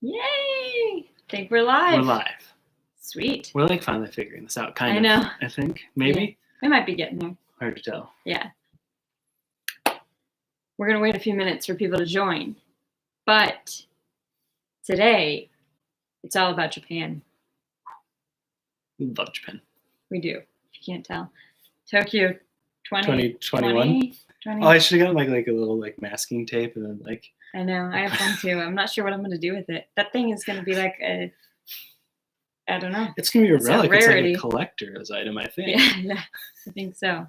Yay! I think we're live. We're live. Sweet. We're like finally figuring this out, kind of. I know. I think. Maybe. Yeah. We might be getting there. Hard to tell. Yeah. We're going to wait a few minutes for people to join. But today, it's all about Japan. We love Japan. We do, if you can't tell. Tokyo 2021. Oh, I should have gotten like a little like masking tape and then like. I know. I have one too. I'm not sure what I'm going to do with it. That thing is going to be like a, I don't know. It's going to be a relic. It's rarity. like a collector's item, I think. Yeah, I think so.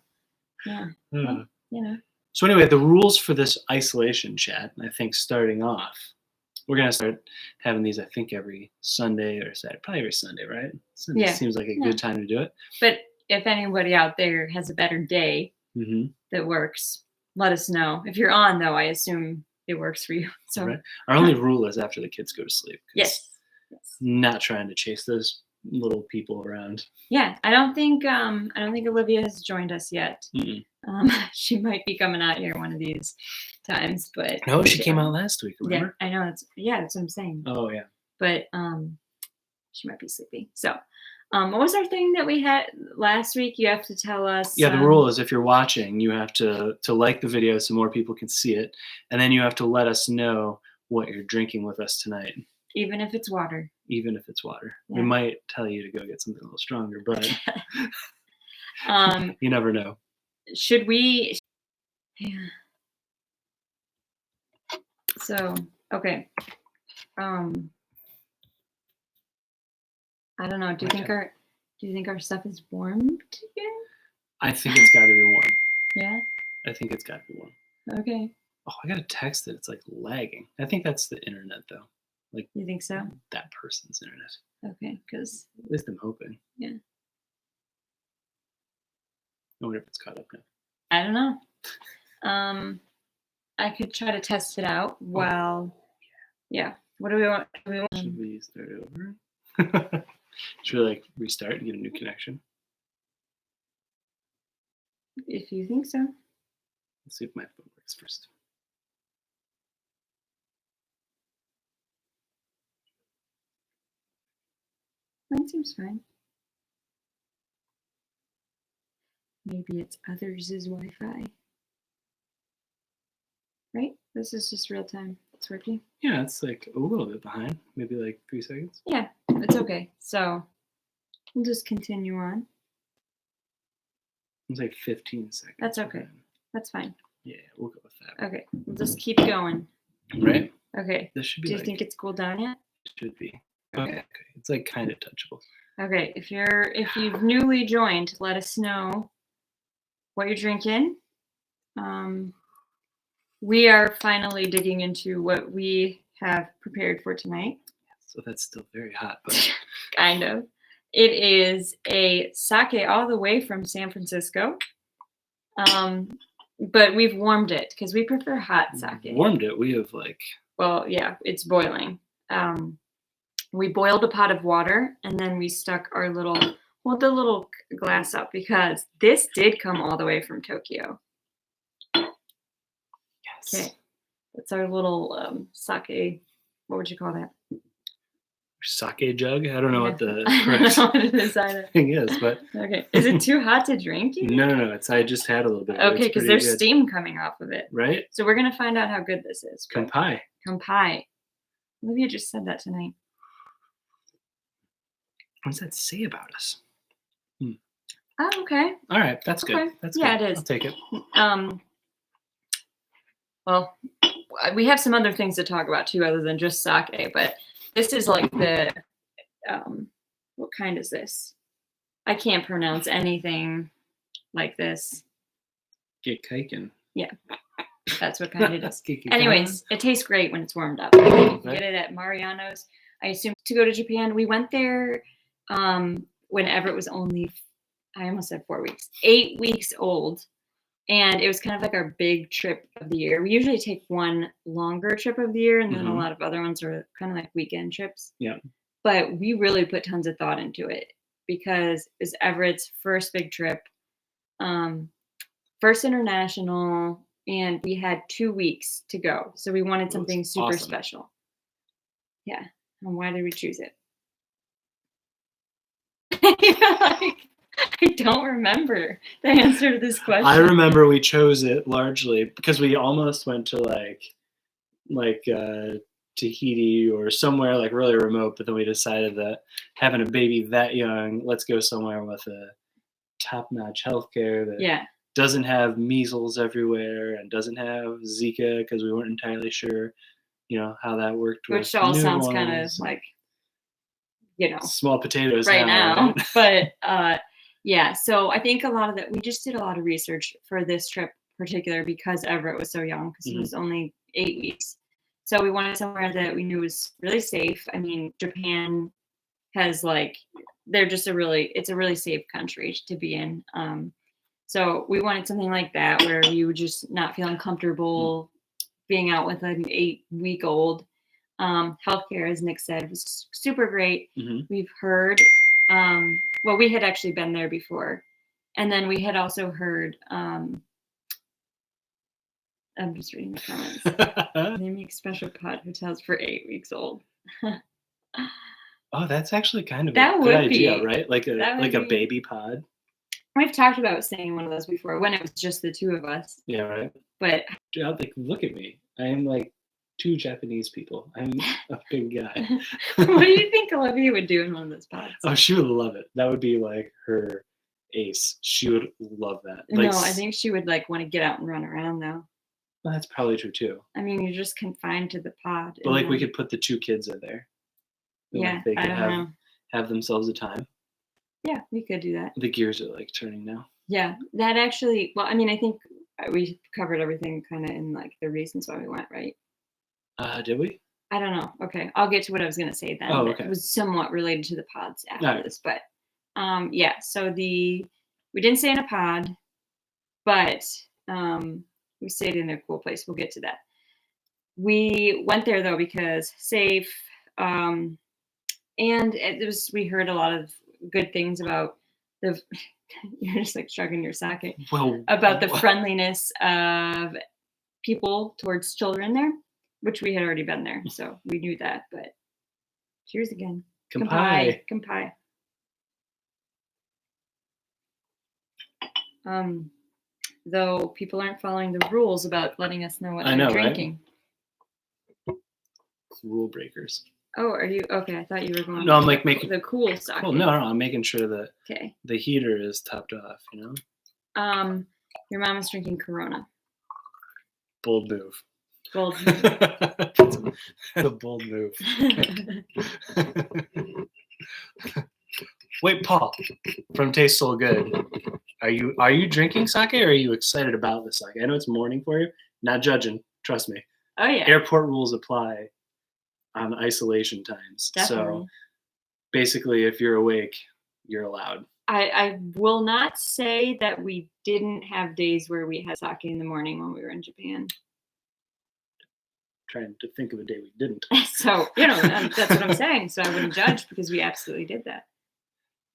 Yeah. Well, you know. So anyway, the rules for this isolation chat, I think starting off, we're going to start having these, I think, every Sunday or Saturday. Probably every Sunday, right? Sunday seems like a good time to do it. But if anybody out there has a better day that works, let us know. If you're on, though, I assume it works for you. So right. Our only rule is after the kids go to sleep. Yes. Not trying to chase those little people around. Yeah, I don't think Olivia has joined us yet. She might be coming out here one of these times, but no, she came out last week. Remember? Yeah, I know. That's what I'm saying. Oh yeah. But she might be sleepy. So, what was our thing that we had last week? You have to tell us. Yeah, the rule is if you're watching, you have to like the video so more people can see it, and then you have to let us know what you're drinking with us tonight. Even if it's water. Even if it's water. Yeah. We might tell you to go get something a little stronger, but you never know. Should we? Yeah. So, okay. I don't know. Do you think our stuff is warmed again? I think it's got to be warm. Yeah. I think it's got to be warm. Okay. Oh, I got a text that it's like lagging. I think that's the internet though. Like, you think so? That person's internet. Okay, because at least I'm hoping. Yeah. I wonder if it's caught up now. I don't know. I could try to test it out while. Yeah. What do we want? Should we start over? Should we like restart and get a new connection? If you think so. Let's see if my phone works first. Mine seems fine. Maybe it's others' Wi-Fi. Right? This is just real time. It's working. Yeah, it's like a little bit behind. Maybe like 3 seconds. Yeah, it's okay. So we'll just continue on. It's like 15 seconds. That's okay. That's fine. Yeah, we'll go with that. Okay, we'll just keep going. Right? Okay. This should be. Do you think it's cooled down yet? It should be. Okay. It's like kind of touchable. Okay, if you've newly joined, let us know what you're drinking. We are finally digging into what we have prepared for tonight. So that's still very hot, but kind of. It is a sake all the way from San Francisco. But we've warmed it because we prefer hot sake. Warmed it. We have like. Well, yeah, it's boiling. We boiled a pot of water and then we stuck our hold the little glass up because this did come all the way from Tokyo. Yes. Okay. That's our little sake. What would you call that? Sake jug? I don't know what the thing is, but. Okay. Is it too hot to drink? No. I just had a little bit. Okay, because there's steam coming off of it. Right? So we're going to find out how good this is. Kampai. Kampai. Olivia just said that tonight. What does that say about us? Oh, okay. All right, that's good. Okay. That's good. It is. I'll take it. Well, we have some other things to talk about too, other than just sake. But this is like the what kind is this? I can't pronounce anything like this. Gekaiken. Yeah, that's what kind it is. Gekaiken. Anyways, it tastes great when it's warmed up. You can get it at Mariano's. I assume to go to Japan. We went there whenever it was only, I almost said 4 weeks, 8 weeks old. And it was kind of like our big trip of the year. We usually take one longer trip of the year, and then a lot of other ones are kind of like weekend trips. Yeah. But we really put tons of thought into it because it was Everett's first big trip, first international, and we had 2 weeks to go. So we wanted something super special. Yeah. And why did we choose it? You're like, I don't remember the answer to this question. I remember we chose it largely because we almost went to like Tahiti or somewhere like really remote, but then we decided that having a baby that young, let's go somewhere with a top-notch healthcare that Yeah. doesn't have measles everywhere and doesn't have Zika because we weren't entirely sure, how that worked with Which all sounds kind of newborns. like, Small potatoes right now. right? But yeah, so I think a lot of that, we just did a lot of research for this trip particular because Everett was so young, because he was only 8 weeks. So we wanted somewhere that we knew was really safe. I mean, Japan has it's a really safe country to be in. So we wanted something like that where you would just not feel uncomfortable being out with an 8-week-old. Healthcare, as Nick said, was super great. We've heard, well, we had actually been there before. And then we had also heard, I'm just reading the comments. They make special pod hotels for 8 weeks old. Oh, that's actually kind of That a good would idea, be. right? Like a baby pod. We've talked about staying in one of those before when it was just the two of us. Yeah, right. But Yeah, look at me. I am like 2 Japanese people. I'm a big guy. what do you think Olivia would do in one of those pods? Oh, she would love it. That would be like her ace. She would love that. No, I think she would want to get out and run around though. Well, that's probably true too. I mean, you're just confined to the pod. But we could put the 2 kids in there. Yeah, they I could don't know. have themselves a time. Yeah, we could do that. The gears are turning now. Yeah, that actually. Well, I mean, I think we covered everything kind of in the reasons why we went, right? Did we? I don't know. Okay, I'll get to what I was gonna say then. Oh, okay. It was somewhat related to the pods after this, but yeah. So we didn't stay in a pod, but we stayed in a cool place. We'll get to that. We went there though because safe, and we heard a lot of good things about the. You're just shrugging your socket. Well, about the friendliness of people towards children there, which we had already been there, so we knew that. But cheers again. Kampai. Kampai. Though people aren't following the rules about letting us know what they're drinking. Right? Rule breakers. Oh, are you okay? I thought you were going. No, I'm making the cool sake. Cool. No, I'm making sure that the heater is topped off. Your mom is drinking Corona. Bold move. Bold move. That's a bold move. Wait, Paul, from Tastes So Good, are you drinking sake or are you excited about the sake? I know it's morning for you. Not judging, trust me. Oh yeah. Airport rules apply on isolation times. Definitely. So basically, if you're awake, you're allowed. I will not say that we didn't have days where we had sake in the morning when we were in Japan. Trying to think of a day we didn't. So, that's what I'm saying. So I wouldn't judge because we absolutely did that.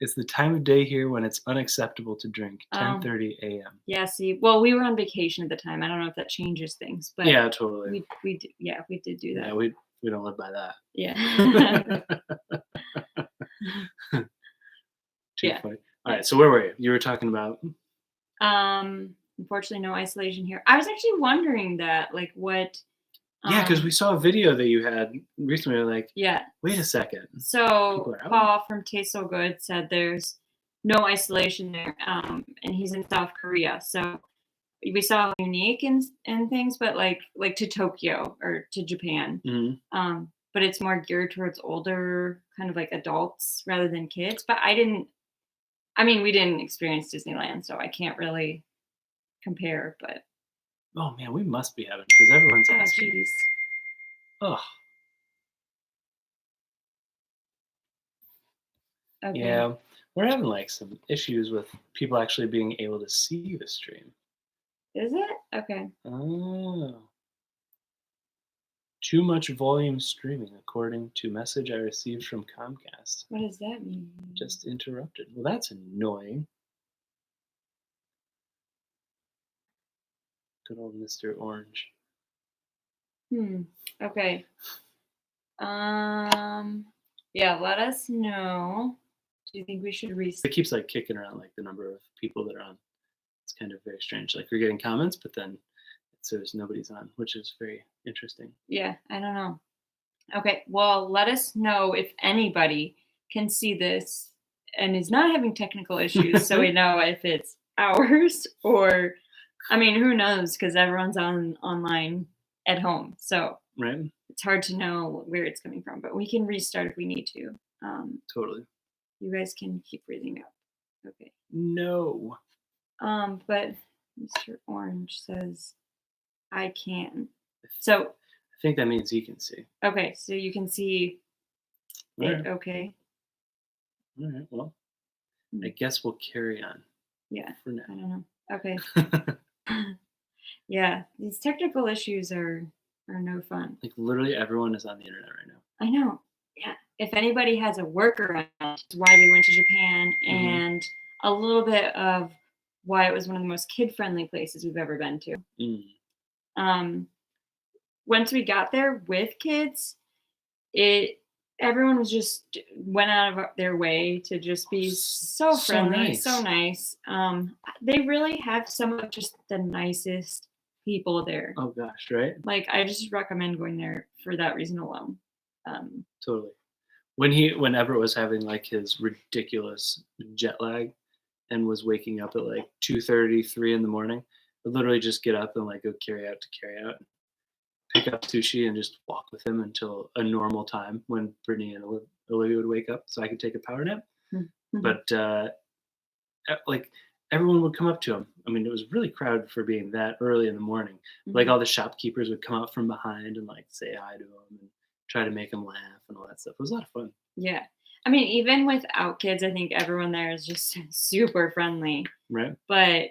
It's the time of day here when it's unacceptable to drink, 10:30 a.m. Yeah, see, well, we were on vacation at the time. I don't know if that changes things, but yeah, totally. We did, we did do that. Yeah, we don't live by that. Yeah. Too funny. All right, so where were you? You were talking about. Unfortunately, no isolation here. I was actually wondering that, what. Yeah, because we saw a video that you had recently. Yeah. Wait a second. So Paul from Taste So Good said there's no isolation there, and he's in South Korea. So we saw unique and things, but like to Tokyo or to Japan. Mm-hmm. But it's more geared towards older, kind of adults rather than kids. But we didn't experience Disneyland, so I can't really compare. But oh man, we must be having because everyone's asking. Geez. Oh. Okay. Yeah, we're having some issues with people actually being able to see the stream. Is it? Okay. Oh. Too much volume streaming, according to message I received from Comcast. What does that mean? Just interrupted. Well, that's annoying. Good old Mr. Orange. Okay. Yeah, let us know. Do you think we should It keeps like kicking around like the number of people that are on. It's kind of very strange. Like we're getting comments, but then it says nobody's on, which is very interesting. Yeah, I don't know. Okay, well, let us know if anybody can see this and is not having technical issues so we know if it's ours or I mean, who knows because everyone's online at home. So, Right? it's hard to know where it's coming from, but we can restart if we need to. Totally. You guys can keep breathing up. Okay. No. But Mr. Orange says I can. So, I think that means he can see. okay, so you can see All it right. okay. All right. Well, Hmm. I guess we'll carry on Yeah. for I now. don't know. Okay. Yeah, these technical issues are no fun. Like literally everyone is on the internet right now. I know. Yeah. If anybody has a workaround to why we went to Japan and a little bit of why it was one of the most kid-friendly places we've ever been to. Mm. Once we got there with kids, everyone was just went out of their way to just be so So friendly, nice. so nice. They really have some of just the nicest people there. Oh gosh, right? Like I just recommend going there for that reason alone. Totally. When Everett was having like his ridiculous jet lag and was waking up at like 2:30, 3 in the morning, I'd literally just get up and like go carry out, pick up sushi and just walk with him until a normal time when Brittany and Olivia would wake up so I could take a power nap. Mhm. But like everyone would come up to him. I mean, it was really crowded for being that early in the morning. Like Mhm. all the shopkeepers would come up from behind and like say hi to him and try to make him laugh and all that stuff. It was a lot of fun. Yeah. I mean, even without kids, I think everyone there is just super friendly. Right? But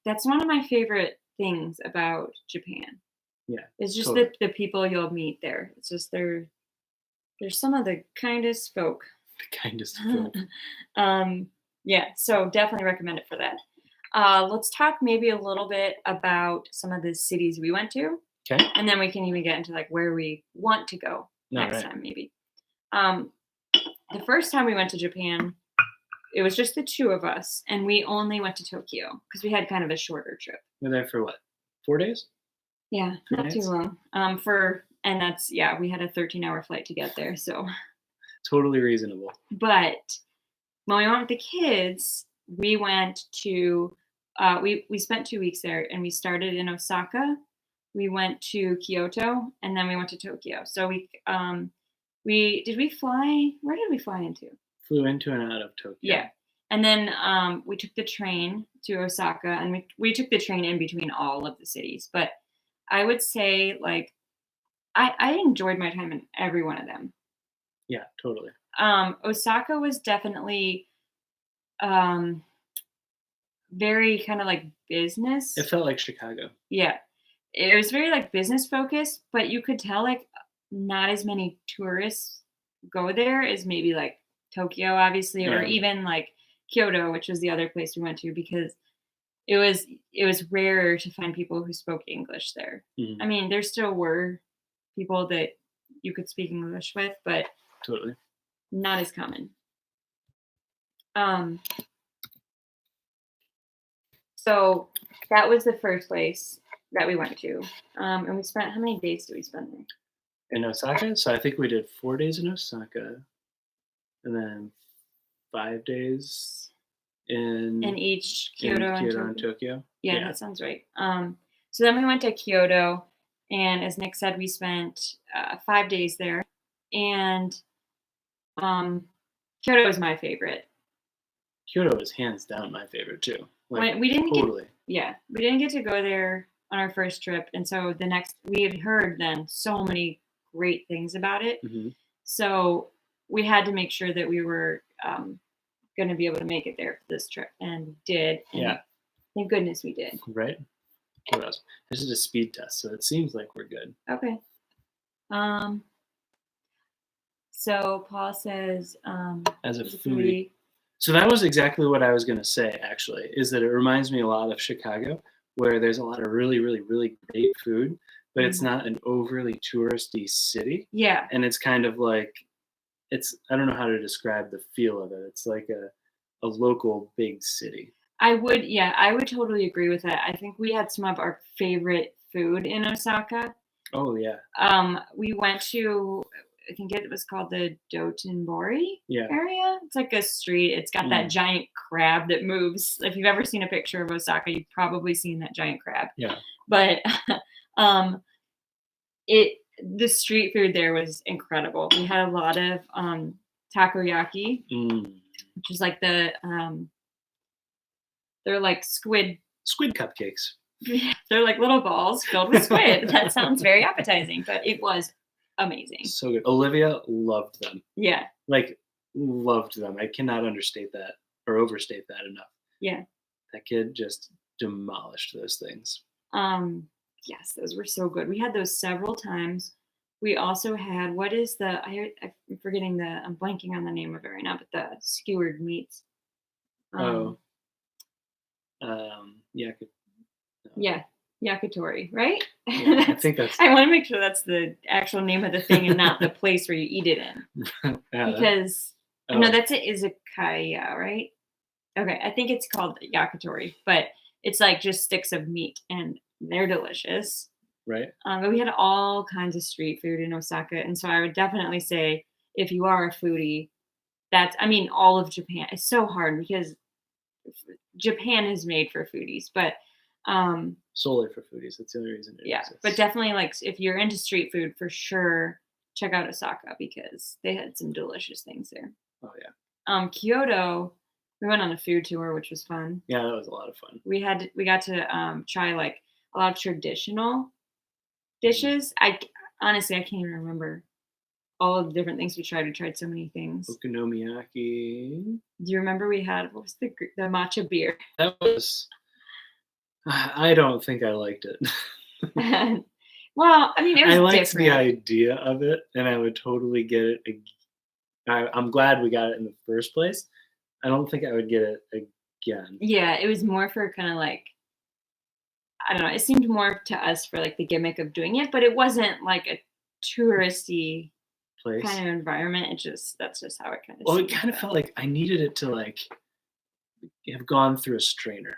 that's one of my favorite things about Japan. Yeah. It's just totally. the people you'll meet there. It's just they're some of the kindest folk. The kindest folk. Yeah, so definitely recommend it for that. Let's talk maybe a little bit about some of the cities we went to, Okay. and then we can even get into like where we want to go next right. time, maybe. The first time we went to Japan, it was just the two of us, and we only went to Tokyo because we had kind of a shorter trip. We're there for what? 4 days? Yeah, 3 not too nights? long. And that's we had a 13-hour flight to get there, so. Totally reasonable. But when we went with the kids, we went to we spent 2 weeks there, and we started in Osaka. We went to Kyoto, and then we went to Tokyo. So we fly? Where did we fly into? Flew into and out of Tokyo. Yeah. And then we took the train to Osaka, and we took the train in between all of the cities. But I would say, like, I enjoyed my time in every one of them. Yeah, totally. Osaka was definitely very kind of like business. It felt like Chicago. Yeah. It was very like business focused, but you could tell like not as many tourists go there as maybe like Tokyo, obviously, or Yeah. even like Kyoto, which was the other place we went to, because it was rare to find people who spoke English there. Mhm. I mean, there still were people that you could speak English with, but Totally. not as common. So that was the first place that we went to. And we spent, how many days did we spend there? In Osaka? So I think we did 4 days in Osaka and then 5 days in each Kyoto, and Tokyo. Yeah, that sounds right. So then we went to Kyoto, and as Nick said, we spent 5 days there. And Kyoto was my favorite. Kyoto is hands down my favorite too. Like, we didn't totally. we didn't get to go there on our first trip, and so we had heard then so many great things about it. Mhm. So we had to make sure that we were going to be able to make it there for this trip, and we did. And Yeah. Thank goodness we did. Right? What else? This is a speed test, so it seems like we're good. Okay. So Paul says, as a foodie. So that was exactly what I was going to say, actually, is that it reminds me a lot of Chicago, where there's a lot of really, really, really great food, but it's not an overly touristy city. Yeah. And it's kind of like I don't know how to describe the feel of it. It's like a local big city. I would totally agree with that. I think we had some of our favorite food in Osaka. Oh yeah. We went to, I think it was called the Dotonbori Yeah. area. It's like a street. It's got that giant crab that moves. If you've ever seen a picture of Osaka, you've probably seen that giant crab. Yeah. But the street food there was incredible. We had a lot of takoyaki, which is like they're like squid cupcakes. They're like little balls filled with squid. That sounds very appetizing, but it was amazing. So good. Olivia loved them. Yeah. Like loved them. I cannot understate that or overstate that enough. Yeah. That kid just demolished those things. Yes, those were so good. We had those several times. We also had, I'm forgetting I'm blanking on the name of it right now, but the skewered meats. Yakitori, right? Yeah, I think that's. I want to make sure that's the actual name of the thing and not the place where you eat it in. Because no, that's it. Izakaya, right? Okay, I think it's called yakitori, but it's like just sticks of meat, and they're delicious. Right. But we had all kinds of street food in Osaka, and so I would definitely say if you are a foodie, all of Japan. It's so hard because Japan is made for foodies, but solely for foodies. That's the only reason. But definitely, like if you're into street food, for sure, check out Osaka because they had some delicious things there. Oh yeah. Kyoto, we went on a food tour, which was fun. Yeah, that was a lot of fun. We got to try like a lot of traditional dishes. I honestly can't even remember all of the different things we tried. We tried so many things. Okonomiyaki. Do you remember what was the matcha beer? That was. I don't think I liked it. Well, I mean, it was I liked different. the idea of it, and I would totally get it. I'm glad we got it in the first place. I don't think I would get it again. Yeah, it was more for kind of like, I don't know. It seemed more to us for like the gimmick of doing it, but it wasn't like a touristy place kind of environment. That's just how it kind of. Well, it kind of felt like I needed it to like have gone through a strainer.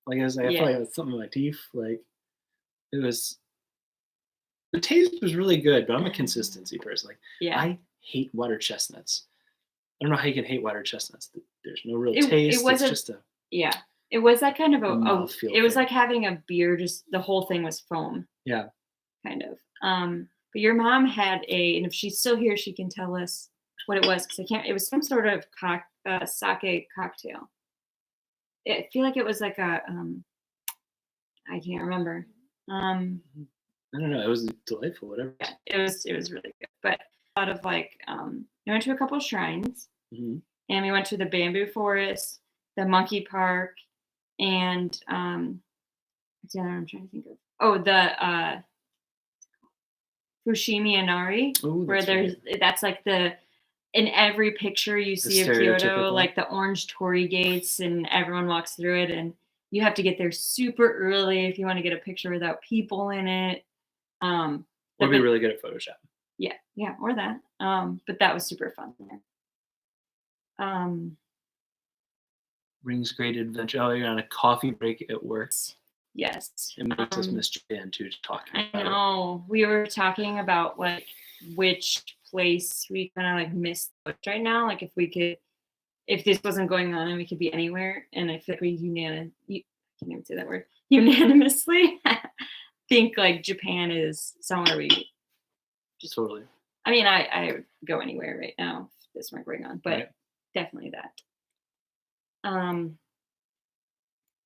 Like I felt like I had something in my teeth. Like it was. The taste was really good, but I'm a consistency person. Like I hate water chestnuts. I don't know how you can hate water chestnuts. There's no real taste. It was that kind of it was thing. like having a beer. Just the whole thing was foam. Yeah. Kind of. But your mom had and if she's still here, she can tell us what it was because I can't. It was some sort of sake cocktail. I feel like it was like a. I can't remember. I don't know. It was delightful. Whatever. Yeah, it was really good. But a lot of like, we went to a couple of shrines, and we went to the bamboo forest, the monkey park, and what's the other one I'm trying to think of? Oh, the Fushimi Inari, where that's like in every picture you see of Kyoto, like the orange torii gates, and everyone walks through it, and you have to get there super early if you want to get a picture without people in it. Or be really good at Photoshop. Yeah, or that. But that was super fun there. Brings great adventure. Oh, you're on a coffee break at work. Yes. It makes us miss Japan too to talk about I know. We were talking about like which place we kind of like missed right now. Like if this wasn't going on and we could be anywhere, and I feel like I can't even say that word. Unanimously think like Japan is somewhere we just totally. I mean, I would go anywhere right now if this weren't going on, but definitely that.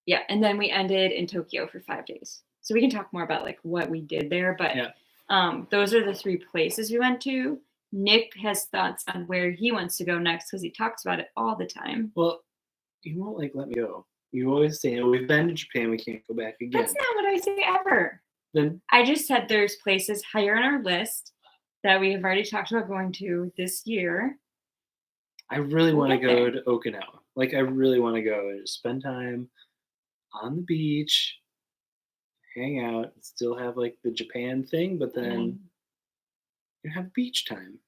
Yeah, and then we ended in Tokyo for 5 days. So we can talk more about like what we did there, but those are the 3 places we went to. Nick has thoughts on where he wants to go next because he talks about it all the time. Well, you won't like let me go. You always say, we've been to Japan, we can't go back again. That's not what I say ever. Then I just said there's places higher on our list that we have already talked about going to this year. I really want to go to Okinawa. Like, I really want to go and just spend time on the beach, hang out, still have like the Japan thing, but then Mm. you have beach time.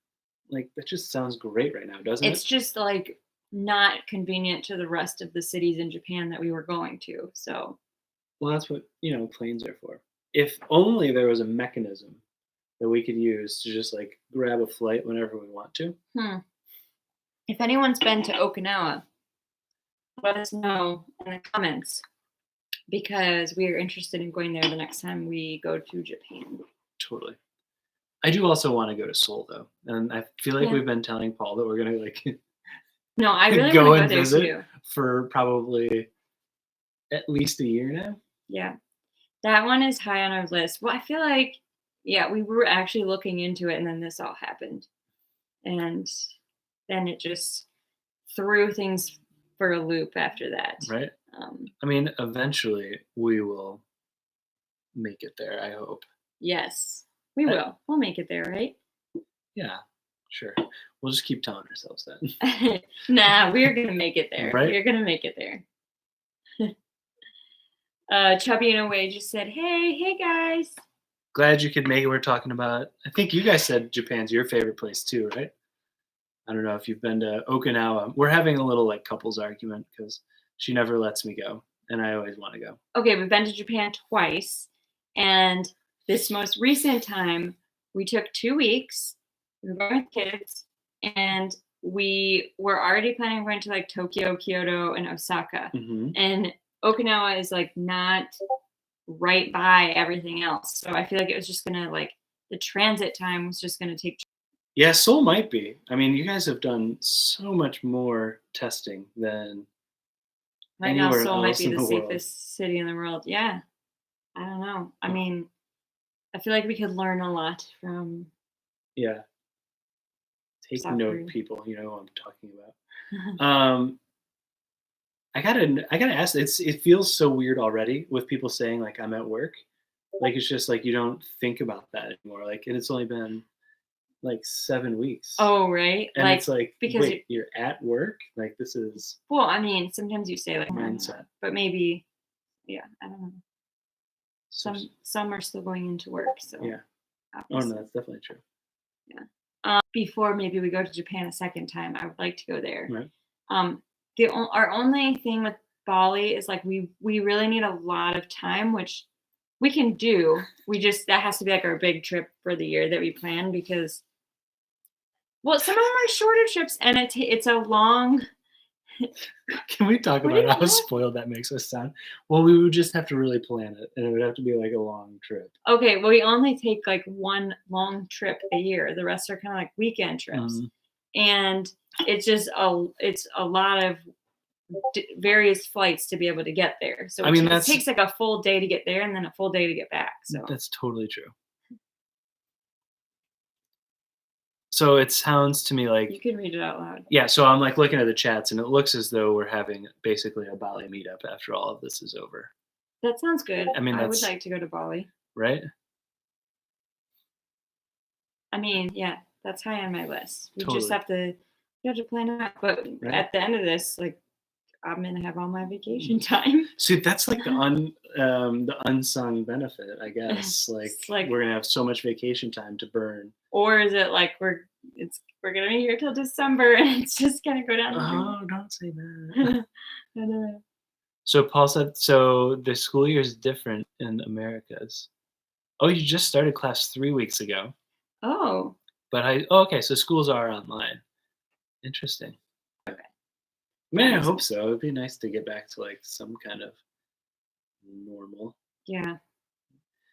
Like that just sounds great right now, doesn't It's it? just like not convenient to the rest of the cities in Japan that we were going to. So, Well, that's what, planes are for. If only there was a mechanism that we could use to just like grab a flight whenever we want to. hmm. If anyone's been to Okinawa, let us know in the comments because we are interested in going there the next time we go to Japan. Totally. I do also want to go to Seoul though, and I feel like Yeah. we've been telling Paul that we're gonna like No, I really go want to and go there visit too. for probably at least a year now. Yeah. That one is high on our list. Well, I feel like, yeah, we were actually looking into it and then this all happened. And then it just threw things for a loop after that. Right? Um, I mean, eventually we will make it there. I hope. yes, we I, will. We'll make it there, right? yeah, sure. We'll just keep telling ourselves that. Nah, we're going to make it there. Right? We're going to make it there. Chubby in a way just said, hey guys. Glad you could make it. We're talking about. I think you guys said Japan's your favorite place too, right? I don't know if you've been to Okinawa. We're having a little like couples argument because she never lets me go, and I always want to go. Okay, we've been to Japan twice. And this most recent time, we took 2 weeks. We were going with kids. And we were already planning on going to like Tokyo, Kyoto, and Osaka. Hmm. And Okinawa is like not right by everything else. So I feel like it was just gonna like the transit time was just gonna take. Yeah, Seoul might be. I mean, you guys have done so much more testing than Right now, anywhere Seoul might else be in the the world. safest city in the world. Yeah, I don't know. I Oh, mean, I feel like we could learn a lot from yeah, take South note, Korea. people. You know what I'm talking about. I gotta ask. It feels so weird already with people saying like I'm at work. Like it's just like you don't think about that anymore. Like, and it's only been like 7 weeks, Oh, right. and it's Like like, because wait, you're at work? Like this is well, I mean, sometimes you say like, "Oh, I'm mindset. not," but maybe, yeah, I don't know. So Some are still going into work, so yeah. Oh no, obviously, that's definitely true. yeah. Before maybe we go to Japan a second time, I would like to go there. Right. Um, our only thing with Bali is like we really need a lot of time, which we can do. We just that has to be like our big trip for the year that we plan because well, some of them are shorter trips and it's a long. Can we talk What do about you how what? spoiled that makes us sound? Well, we would just have to really plan it, and it would have to be like a long trip. Okay, well, we only take like one long trip a year. The rest are kind of like weekend trips, Mhm. and it's a lot of various flights to be able to get there. So I mean, it takes like a full day to get there and then a full day to get back. So that's totally true. So it sounds to me you like, can read it out loud. yeah. So I'm like looking at the chats, and it looks as though we're having basically a Bali meetup after all of this is over. That sounds good. I mean, I would that's like to go to Bali. right. I mean, yeah, that's high on my list. Totally. We have to plan it out. But Right. at the end of this, like I'm gonna have all my vacation time. See, that's like the unsung benefit, I guess. Like It's like, we're gonna have so much vacation time to burn. or is it like we're gonna be here till December and it's just gonna go down the drain? Oh, don't say that. I don't know. So Paul said, so the school year is different in Americas. Oh, you just started class 3 weeks ago, Oh, but okay. So schools are online. Interesting. okay. I mean, I That hope makes so. It'd be nice to get back to like some kind of normal. yeah.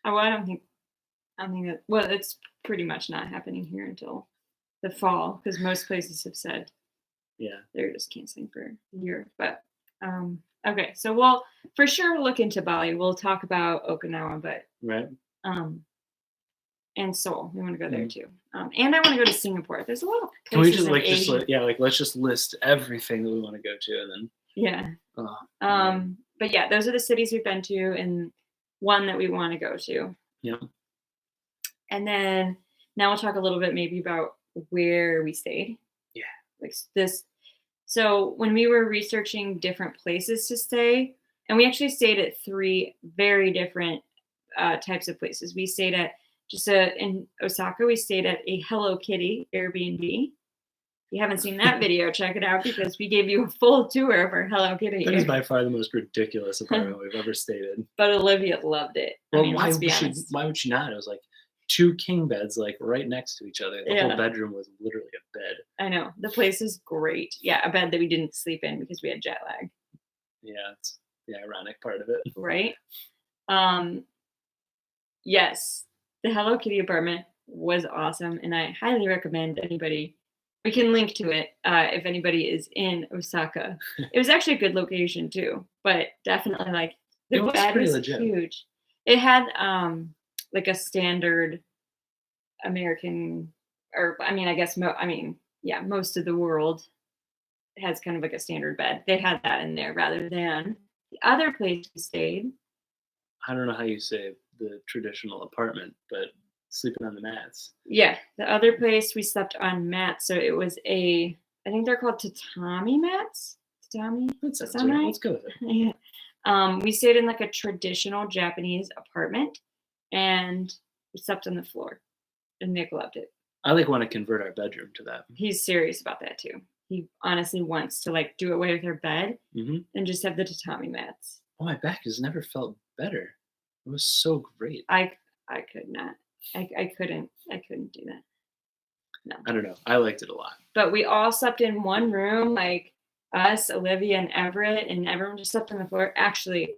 Oh, well, I don't think that. Well, it's pretty much not happening here until the fall because most places have said Yeah. they're just canceling for the year. But okay, so for sure we'll look into Bali. We'll talk about Okinawa, but Right. and Seoul. We want to go there Mhm. too. And I want to go to Singapore. There's a lot of Can we places just in like Asia. yeah, like let's just list everything that we want to go to, and then Yeah. oh, man. But yeah, those are the cities we've been to and one that we want to go to. Yeah. And then now we'll talk a little bit maybe about where we stayed. Yeah. Like this. So when we were researching different places to stay, and we actually stayed at three very different types of places. We stayed at in Osaka. We stayed at a Hello Kitty Airbnb. If you haven't seen that video, check it out because we gave you a full tour of our Hello Kitty. That is by far the most ridiculous apartment we've ever stayed in. But Olivia loved it. Well, I mean, let's be honest. Why would she not? It was like 2 king beds, like right next to each other. The whole bedroom was literally a bed. I know. The place is great. Yeah, a bed that we didn't sleep in because we had jet lag. Yeah, it's the ironic part of it. Right? Yes, the Hello Kitty apartment was awesome, and I highly recommend anybody. We can link to it if anybody is in Osaka. It was actually a good location too, but definitely like the bed was huge. It had like a standard American, or I mean, I guess most of the world has kind of like a standard bed. They had that in there rather than the other place we stayed. I don't know how you say the traditional apartment, but sleeping on the mats. Yeah, the other place we slept on mats, so it was I think they're called tatami mats. Tatami. That sounds right. Let's go with it. Yeah. We stayed in like a traditional Japanese apartment, and we slept on the floor, and Nick loved it. I want to convert our bedroom to that. He's serious about that too. He honestly wants to like do away with our bed and just have the tatami mats. Oh, my back has never felt better. It was so great. I could not. I couldn't do that. No. I don't know. I liked it a lot. But we all slept in one room, like us, Olivia, and Everett, and everyone just slept on the floor. Actually,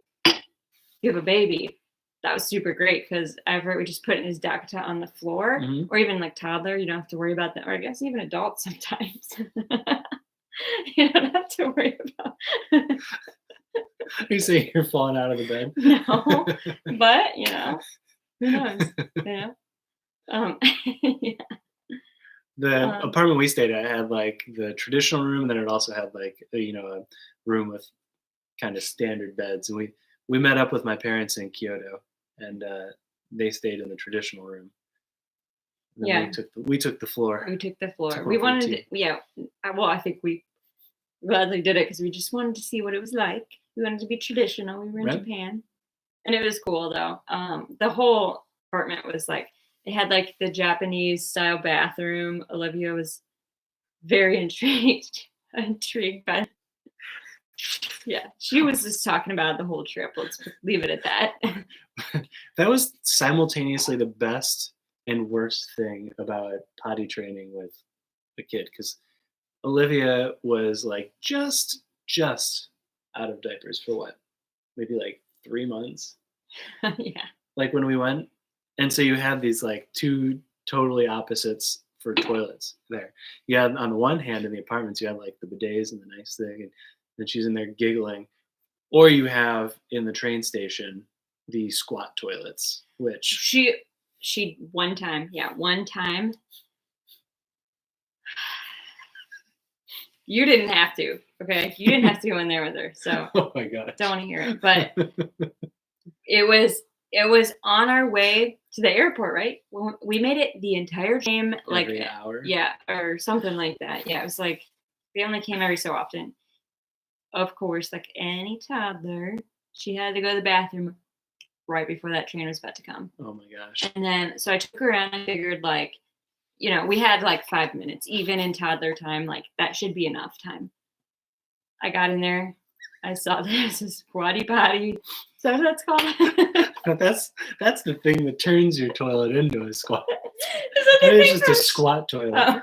you have a baby. That was super great because Everett, we just put in his dakata on the floor, or even like toddler. You don't have to worry about that, or I guess even adults sometimes. You don't have to worry about. You say you're falling out of the bed? No, but who knows? Yeah. Yeah. The apartment we stayed at had like the traditional room, and then it also had like a room with kind of standard beds. And we met up with my parents in Kyoto, and they stayed in the traditional room. And yeah, we took the floor. We took the floor. We wanted, well, I think we gladly did it because we just wanted to see what it was like. We wanted to be traditional. We were in Japan, and it was cool though. The whole apartment was like, it had like the Japanese style bathroom. Olivia was very intrigued by. Yeah, she was just talking about the whole trip. Let's leave it at that. That was simultaneously the best and worst thing about potty training with a kid, because Olivia was like just out of diapers for what? Maybe like 3 months. Yeah. Like when we went, and so you have these like 2 totally opposites for toilets there. You have on the one hand in the apartments, you have like the bidets and the nice thing, and then she's in there giggling. Or you have in the train station the squat toilets, which she one time. You didn't have to, okay? You didn't have to go in there with her, so oh my god, don't want to hear it. But it was on our way to the airport, right? We made it the entire time, like every hour, or something like that. Yeah, it was like they only came every so often. Of course, like any toddler, she had to go to the bathroom right before that train was about to come. Oh my gosh! And then so I took her around and figured like, we had like 5 minutes, even in toddler time, like that should be enough time. I got in there. I saw there's a squatty potty. Is that what that's called? But that's the thing that turns your toilet into a squat. It's just a squat toilet. Oh.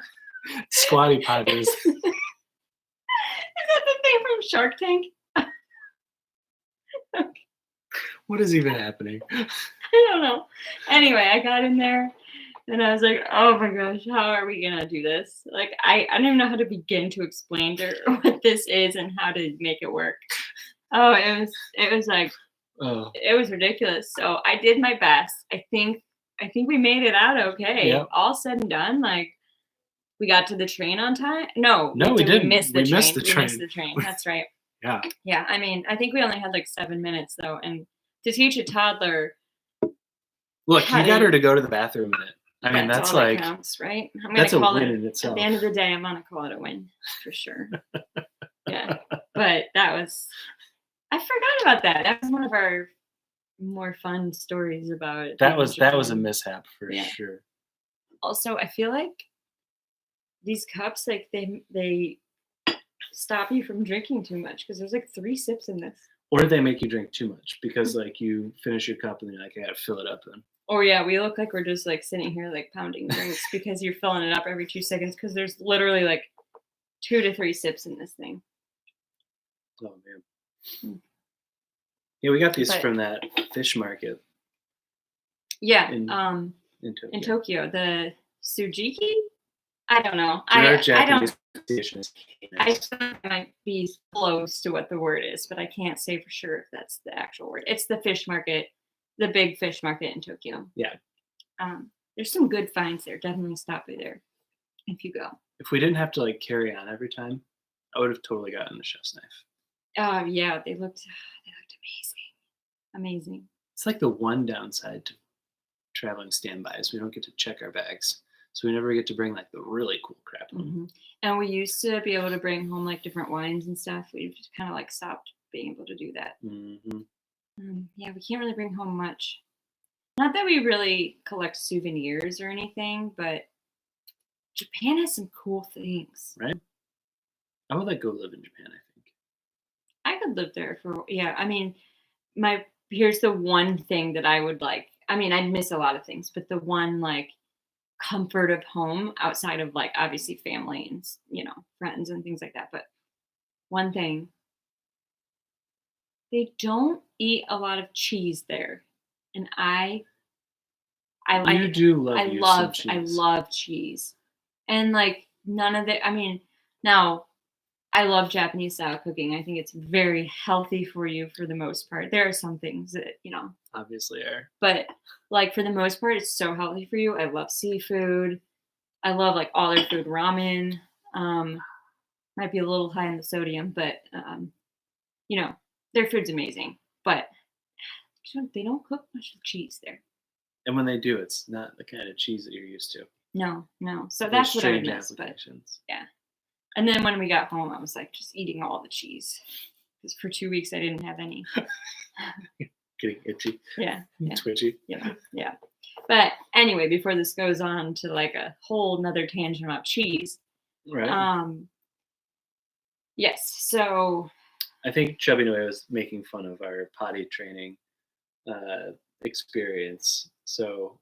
Squatty potties. Is that the thing from Shark Tank? Okay. What is even happening? I don't know. Anyway, I got in there. And I was like, oh my gosh, how are we going to do this? Like, I don't even know how to begin to explain to her what this is and how to make it work. Oh, it was like, It was ridiculous. So I did my best. I think we made it out okay. Yep. All said and done, like, we got to the train on time. No, we didn't. We missed the train. Missed the train. That's right. Yeah. Yeah, I mean, I think we only had like 7 minutes, though. And to teach a toddler. Look, you got her to go to the bathroom in it. I mean, that's like, that counts, right? That's a win in itself. At the end of the day, I'm gonna call it a win for sure. Yeah, but I forgot about that. That was one of our more fun stories about it. That in was a Japan. mishap for Yeah. sure. Also, I feel like these cups, like they stop you from drinking too much because there's like 3 sips in this. Or they make you drink too much because like you finish your cup and then you're like, I gotta fill it up then. Or yeah, we look like we're just like sitting here like pounding drinks because you're filling it up every 2 seconds because there's literally like 2 to 3 sips in this thing. Oh man. Mm. Yeah, we got these But- from that fish market Yeah, in Tokyo. in Tokyo, the Tsujiki. I don't know. Our I Japanese don't. pronunciation is I Canis. feel like I might be close to what the word is, but I can't say for sure if that's the actual word. It's the fish market, the big fish market in Tokyo. Yeah. There's some good finds there. Definitely stop by there if you go. If we didn't have to like carry on every time, I would have totally gotten the chef's knife. Yeah, they looked amazing. It's like the one downside to traveling standby is we don't get to check our bags. So we never get to bring like the really cool crap home. Mm-hmm. And we used to be able to bring home like different wines and stuff. We've just kind of like stopped being able to do that. Mm-hmm. Yeah, we can't really bring home much. Not that we really collect souvenirs or anything, but Japan has some cool things. Right? I would like go live in Japan, I think. I could live there for, yeah. I mean, here's the one thing that I would like. I mean, I'd miss a lot of things, but the one like comfort of home outside of like obviously family and friends and things like that. But one thing, they don't eat a lot of cheese there, and I You do love I you love some I cheese. love cheese, and like none of it. I mean, now I love Japanese style cooking. I think it's very healthy for you for the most part. There are some things that Obviously are. but like for the most part, it's so healthy for you. I love seafood. I love like all their food, ramen. Might be a little high in the sodium, but their food's amazing. But they don't cook much with cheese there. And when they do, it's not the kind of cheese that you're used to. No. So There's that's what I would strange miss. But applications. yeah. And then when we got home, I was like just eating all the cheese because for 2 weeks I didn't have any. Getting itchy. Yeah. Twitchy. Yeah. But anyway, before this goes on to like a whole nother tangent about cheese. Right. Yes. So I think Chubby Noy was making fun of our potty training experience. So,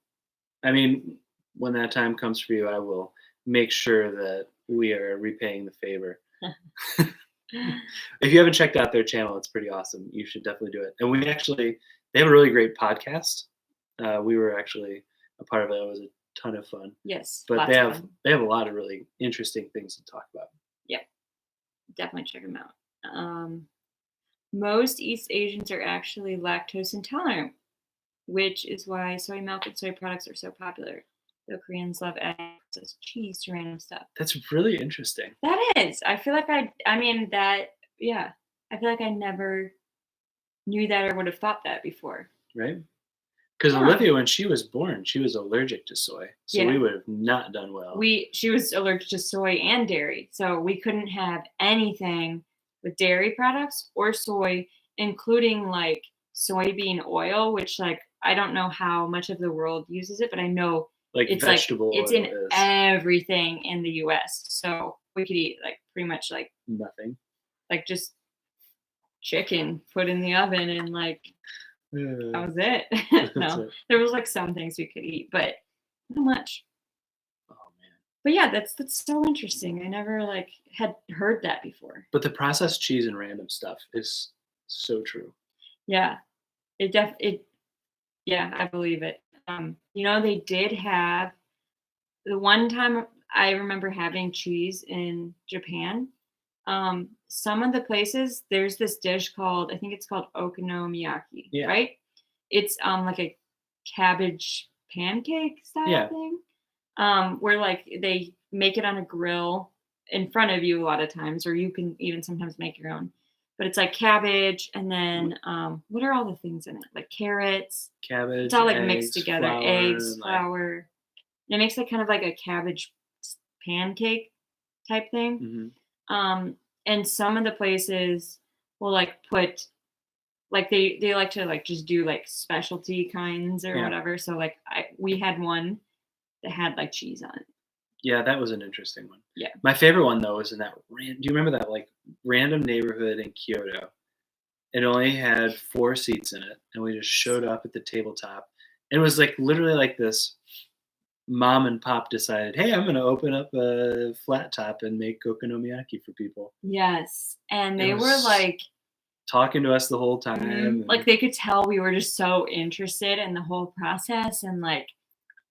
I mean, when that time comes for you, I will make sure that we are repaying the favor. If you haven't checked out their channel, it's pretty awesome. You should definitely do it. And they have a really great podcast. We were actually a part of it. It was a ton of fun. yes, But lots they of have fun. a lot of really interesting things to talk about. Definitely check them out. Most East Asians are actually lactose intolerant, which is why soy milk and soy products are so popular. Though Koreans love adding processed cheese to random stuff. That's really interesting. That is. I feel like I feel like I never knew that or would have thought that before. Right? Because Yeah. Olivia, when she was born, she was allergic to soy. So Yeah. we would have not done well. She was allergic to soy and dairy, so we couldn't have anything with dairy products or soy, including like soybean oil, which like I don't know how much of the world uses it, but I know like it's vegetable it's oil in is everything in the US. So we could eat like pretty much like nothing. just chicken put in the oven and like that was it. That's No, it. there was like some things we could eat, but not much. Oh man. But yeah, that's so interesting. I never like had heard that before. But the processed cheese and random stuff is so true. Yeah, yeah, I believe it. They did have the one time I remember having cheese in Japan. Some of the places there's this dish called, I think it's called okonomiyaki, Yeah. right? It's like a cabbage pancake style thing. Where like they make it on a grill in front of you a lot of times, or you can even sometimes make your own. But it's like cabbage, and then what are all the things in it? Like carrots. Cabbage. It's all like eggs, mixed together. flour, Eggs, and, flour. And it makes like kind of like a cabbage pancake type thing. Mhm. And some of the places will like put like they like to like just do like specialty kinds or whatever. So like we had one that had like cheese on it. Yeah, that was an interesting one. Yeah. My favorite one though was in that. Do you remember that like random neighborhood in Kyoto? It only had 4 seats in it, and we just showed up at the tabletop. It was like literally like this. Mom and pop decided, hey, I'm going to open up a flat top and make okonomiyaki for people. Yes, and It they were was like talking to us the whole time. mhm, like they could tell we were just so interested in the whole process and like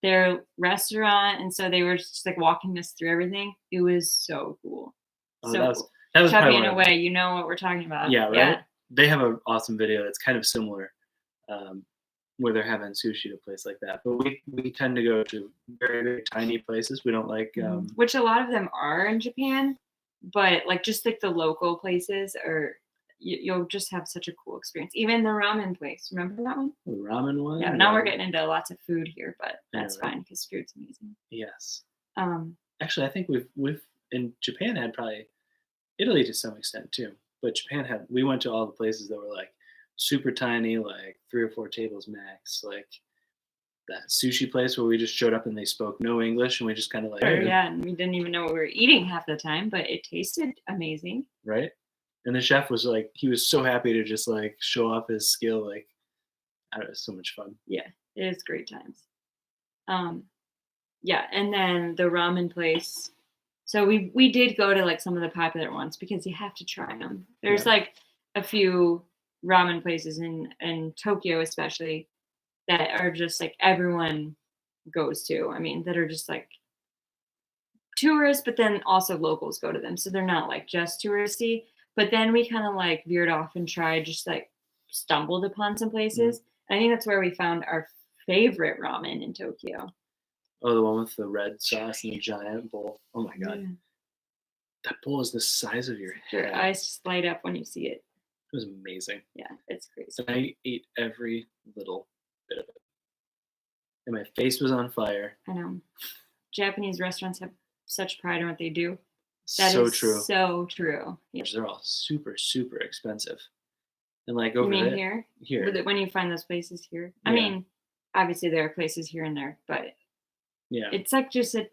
their restaurant, and so they were just like walking us through everything. It was so cool. Oh, So cool. that was Chubby probably in a one of way, you know what we're talking about. yeah, right? Yeah. They have an awesome video that's kind of similar, where they're having sushi at a place like that. But we tend to go to very, very tiny places. We don't like Which a lot of them are in Japan, but like just like the local places are you'll just have such a cool experience. Even the ramen place, remember that one? the ramen one. Yeah, now we're getting into lots of food here, but I know, that's right? fine because food's amazing. Yes. Um, Actually, I think we've in Japan had probably Italy to some extent too, but Japan had we went to all the places that were like super tiny, like 3 or 4 tables max, like that sushi place where we just showed up and they spoke no English and we just kind of like yeah, and we didn't even know what we were eating half the time, but it tasted amazing. right. And the chef was like, he was so happy to just like show off his skill. Like, I don't know, it was so much fun. Yeah, it is great times. Yeah, and then the ramen place. So we did go to like some of the popular ones because you have to try them. There's Yeah. like a few ramen places in Tokyo especially that are just like everyone goes to. I mean, that are just like tourists, but then also locals go to them. So they're not like just touristy. But then we kind of like veered off and tried, just like stumbled upon some places. I think that's where we found our favorite ramen in Tokyo. Oh, the one with the red sauce and the giant bowl. Oh my god, Yeah. that bowl is the size of your Your head. eyes just light up when you see it. It was amazing. Yeah, it's crazy. And I ate every little bit of it. And my face was on fire. I know. Japanese restaurants have such pride in what they do. That So is true. so true. Yeah. They're all super, super expensive. And like You over mean there, here? here, When you find those places here? I Yeah. mean, obviously there are places here and there, but yeah, it's like just a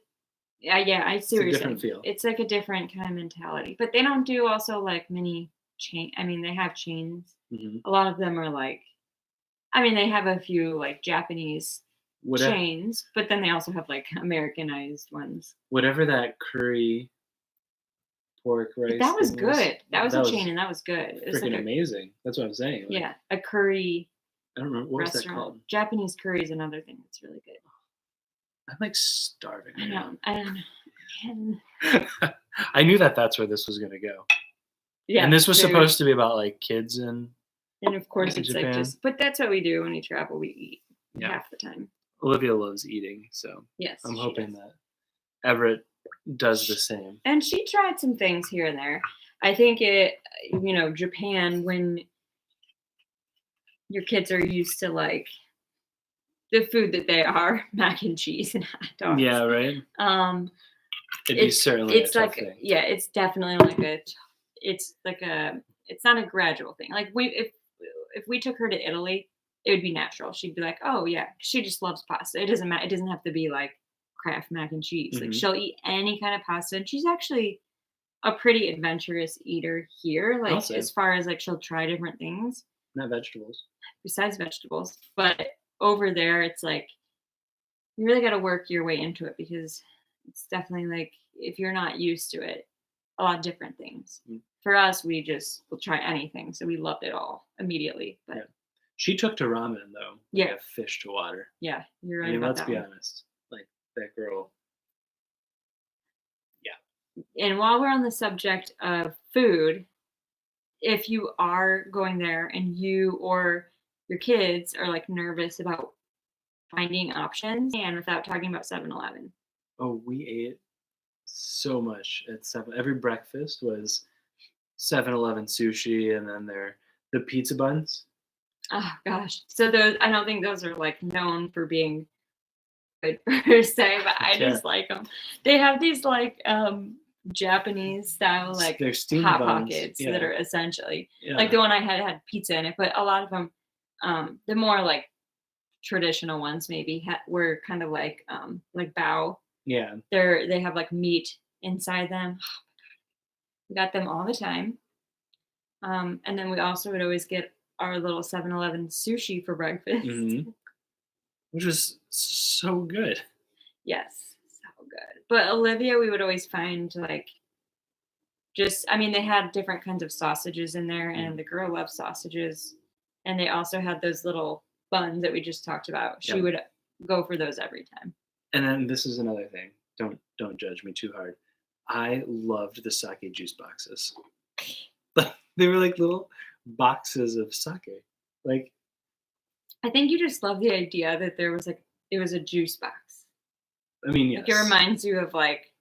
yeah, I see a what you're different saying. feel. It's like a different kind of mentality. But they don't do also like many chain. I mean, they have chains. hmm A lot of them are like, I mean, they have a few like Japanese Whatever, chains, but then they also have like Americanized ones. whatever that curry pork rice. That was thing good. That was a was chain, and that was good. It was freaking like amazing. That's what I'm saying. Like, yeah, a curry I don't remember what was that restaurant. called. Japanese curry is another thing that's really good. I'm like starving. I right know. I don't know. Man. now. I knew that that's where this was gonna go. Yeah, And this was very- supposed to be about like kids and And of course, in it's Japan. like just. But that's what we do when we travel. We eat Yeah. half the time. Olivia loves eating, so Yes, I'm she hoping does. that Everett does the same. And she tried some things here and there. I think Japan, when your kids are used to like the food that they are, mac and cheese and hot dogs. Yeah, right. It'd be certainly it's a tough like thing. yeah, it's definitely like it's not a gradual thing. Like if we took her to Italy, it would be natural. She'd be like, oh yeah, she just loves pasta. It doesn't matter. It doesn't have to be like Kraft mac and cheese. Like Mhm. she'll eat any kind of pasta, and she's actually a pretty adventurous eater here. Like Also. as far as like she'll try different things Not vegetables. besides vegetables. But over there, it's like you really got to work your way into it because it's definitely like if you're not used to it, a lot of different things. Mm. For us, we just will try anything, so we loved it all immediately. But Yeah. She took to ramen though. Like Yeah. a fish to water. yeah, you're right I mean, about let's that be one. honest. Like that girl. And while we're on the subject of food, if you are going there and you or your kids are like nervous about finding options and without talking about 7-Eleven. Oh, we ate so much at every breakfast was 7-Eleven sushi and then the pizza buns. Oh gosh. So those I don't think those are like known for being good per se, but I Yeah. just like them. They have these like Japanese style, like They're steamed hot buns. pockets Yeah. that are essentially Yeah. like the one I had pizza in it, but a lot of them, the more like traditional ones maybe were kind of like bao. Yeah. They have like meat inside them. We got them all the time. And then we also would always get our little 7-Eleven sushi for breakfast. hmm Which was so good. Yes, so good. But Olivia, we would always find like I mean, they had different kinds of sausages in there, and the girl loves sausages. And they also had those little buns that we just talked about. She Yep. would go for those every time. And then this is another thing. Don't judge me too hard. I loved the sake juice boxes. They were like little boxes of sake. Like, I think you just love the idea that it was a juice box. I mean, yes. Like it reminds you of like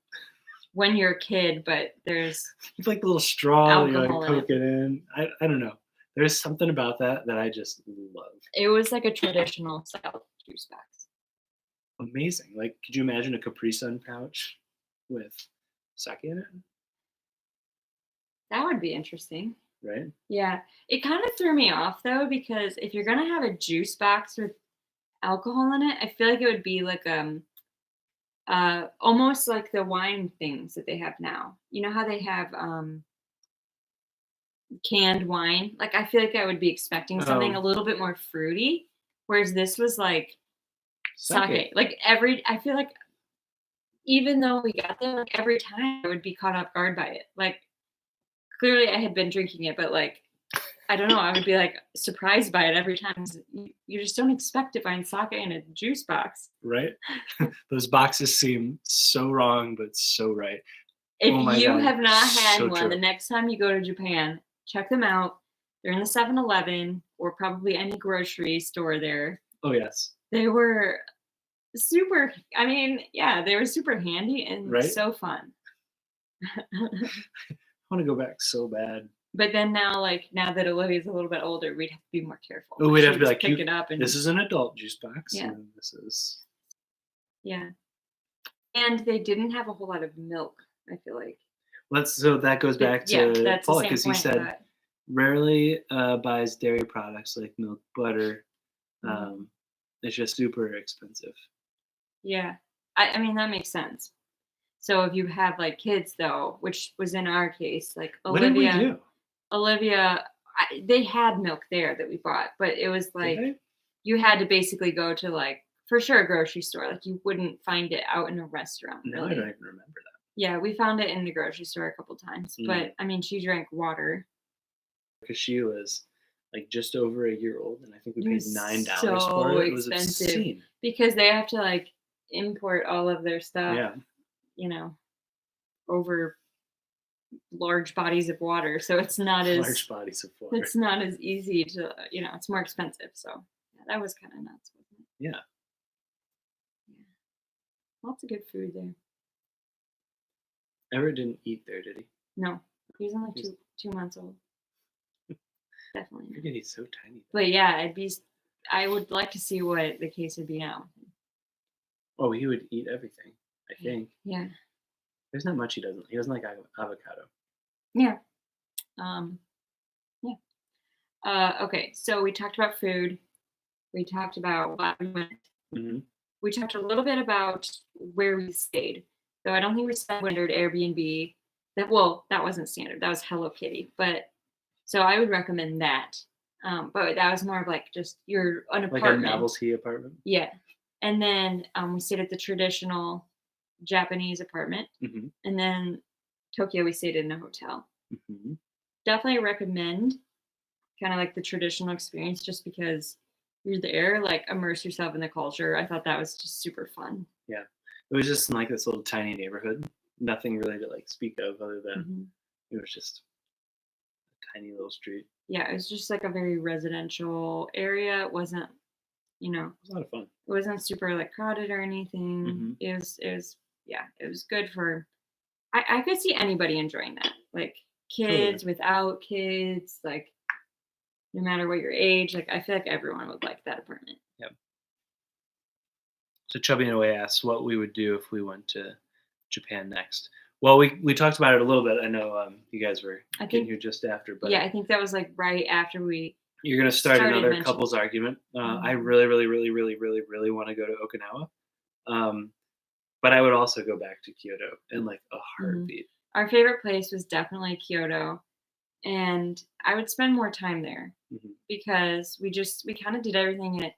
when you're a kid, but there's It's like a little straw that you alcohol like in it. poke it in. I don't know. There's something about that I just love. It was like a traditional style juice box. Amazing. Like, could you imagine a Capri Sun pouch with sake in it? That would be interesting. Right? Yeah. It kind of threw me off though, because if you're gonna have a juice box with alcohol in it, I feel like it would be like almost like the wine things that they have now. You know how they have canned wine? Like I feel like I would be expecting something a little bit more fruity, whereas this was like sake. Like I feel like even though we got them, like every time I would be caught off guard by it. Like clearly I had been drinking it, but like I don't know, I would be like surprised by it every time. You just don't expect to find sake in a juice box. Right? Those boxes seem so wrong, but so right. If Oh my you God, have not had so one, true. the next time you go to Japan, check them out. They're in the 7-Eleven or probably any grocery store there. Oh, yes. They were super, I mean, yeah, they were super handy and Right? so fun. I want to go back so bad. But then now that Olivia's a little bit older, we'd have to be more careful. Oh, we'd have to be like, pick it up, and this is an adult juice box. Yeah. And this is. Yeah. And they didn't have a whole lot of milk, I feel like. So that goes back to that's Paul, the same because he point, said but rarely buys dairy products like milk, butter. Mhm. It's just super expensive. yeah. I mean, that makes sense. So if you have like kids though, which was in our case, like What did we Olivia, do? they had milk there that we bought, but it was like Did you had to basically go to like for sure a grocery store. Like you wouldn't find it out in a restaurant. they? No, Really. I don't even remember that. Yeah, we found it in the grocery store a couple times, but I mean, she drank water. Because she was like just over a year old, and I think we It paid was $9 so for it. It was expensive. obscene. Because they have to like import all of their stuff, Yeah, over large bodies of water. So it's not as large bodies of water. it's not as easy to, it's more expensive. So yeah, that was kind of nuts, wasn't it? Yeah. Yeah. Lots of good food there. Everett didn't eat there, did he? No, he was only 2 months old. Definitely. I forget he's so tiny. But yeah, I would like to see what the case would be now. Oh, he would eat everything, I think. Yeah. There's not much he doesn't. He doesn't like avocado. Yeah. Yeah. Okay, so we talked about food. We talked about why we went. Mm-hmm. We talked a little bit about where we stayed. Though I don't think we standard Airbnb. That wasn't standard. That was Hello Kitty. But so I would recommend that. But that was more of like just an apartment. Like a novelty apartment? Yeah. And then we stayed at the traditional Japanese apartment. Mm-hmm. And then Tokyo, we stayed in a hotel. Mm-hmm. Definitely recommend kind of like the traditional experience just because you're there, like immerse yourself in the culture. I thought that was just super fun. Yeah. It was just in like this little tiny neighborhood. Nothing really to like speak of other than it was just a tiny little street. Yeah, it was just like a very residential area. It wasn't, It was a lot of fun. It wasn't super like crowded or anything. Mm-hmm. It was good for I could see anybody enjoying that. Like kids, Totally. without kids, like no matter what your age, like I feel like everyone would like that apartment. Yep. So Chubby in a way asks what we would do if we went to Japan next. Well, we talked about it a little bit. I know you guys were I getting think, here just after, but yeah, I think that was like right after we you're gonna start started another mentioning. couples argument. I Mhm. really, really, really, really, really, really want to go to Okinawa, but I would also go back to Kyoto in like a Mhm. heartbeat. Our favorite place was definitely Kyoto, and I would spend more time there Mhm. because we kind of did everything at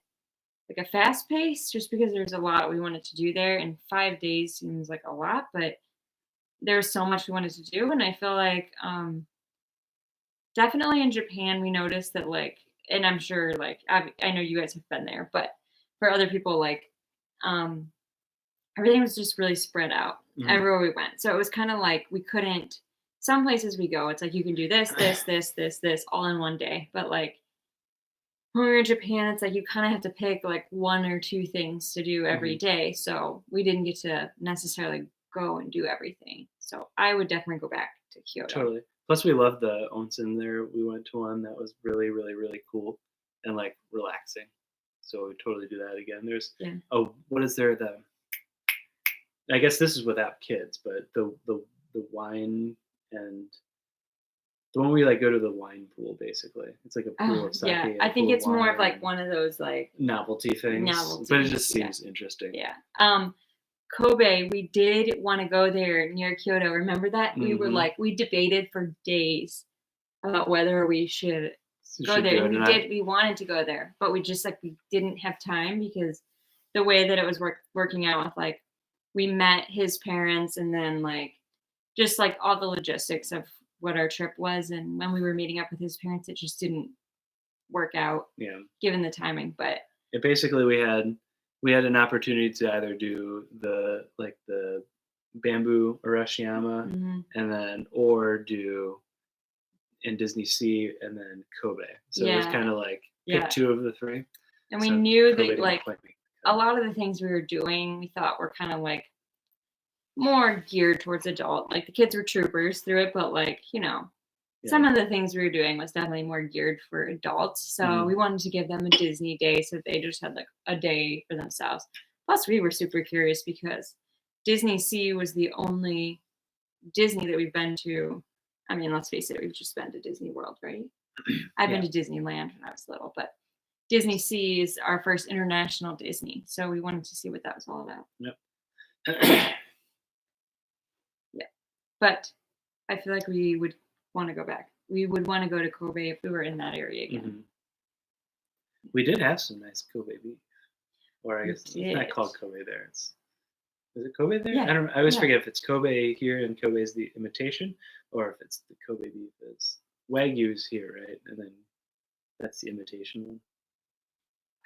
like a fast pace, just because there's a lot we wanted to do there, and 5 days seems like a lot, but there was so much we wanted to do, and I feel like definitely in Japan we noticed that like, and I'm sure like I know you guys have been there, but for other people like um everything was just really spread out Mhm. everywhere we went. So it was kind of like we couldn't. Some places we go, it's like you can do this, this, this, this, this all in one day. But like when we were in Japan, it's like you kind of have to pick like one or two things to do every Mhm. day. So we didn't get to necessarily go and do everything. So I would definitely go back to Kyoto. Totally. Plus, we loved the onsen there. We went to one that was really, really, really cool and like relaxing. So we totally do that again. There's Yeah. oh, what is there? I guess this is without kids, but the wine and the one we like go to the wine pool basically. It's like a pool Oh of sake yeah, and I a think pool of it's more of wine like and one of those like novelty things, but it novelties. just Yeah, seems interesting. yeah. Kobe, we did want to go there near Kyoto. Remember that? We were Mhm. like, we debated for days about whether we should You go should there. do And it, and I we wanted to go there, but we just like, we didn't have time because the way that it was working out with like, we met his parents and then like, just like all the logistics of what our trip was. And when we were meeting up with his parents, it just didn't work out yeah. given the timing. But It basically we had an opportunity to either do the bamboo Arashiyama mhm, and then or do in Disney Sea and then Kobe. So it was yeah, kind of like pick yeah. two of the three. And we So knew Kobe that didn't like quite make the a cut. lot of the things we were doing, we thought were kind of like more geared towards adult. Like the kids were troopers through it, but like, Yeah. some of the things we were doing was definitely more geared for adults. So Mhm. we wanted to give them a Disney day so they just had like a day for themselves. Plus, we were super curious because Disney Sea was the only Disney that we've been to. I mean, let's face it, we've just been to Disney World, right? I've been Yeah. to Disneyland when I was little, but Disney Sea is our first international Disney. So we wanted to see what that was all about. Yep. Yeah. But I feel like we would want to go back. We would want to go to Kobe if we were in that area again. Mhm. We did have some nice Kobe beef, or I We guess it's not did. called Kobe there. Is it Kobe there? Yeah. I don't. I always Yeah. forget if it's Kobe here and Kobe is the imitation, or if it's the Kobe beef is Wagyu's here, right? And then that's the imitation one.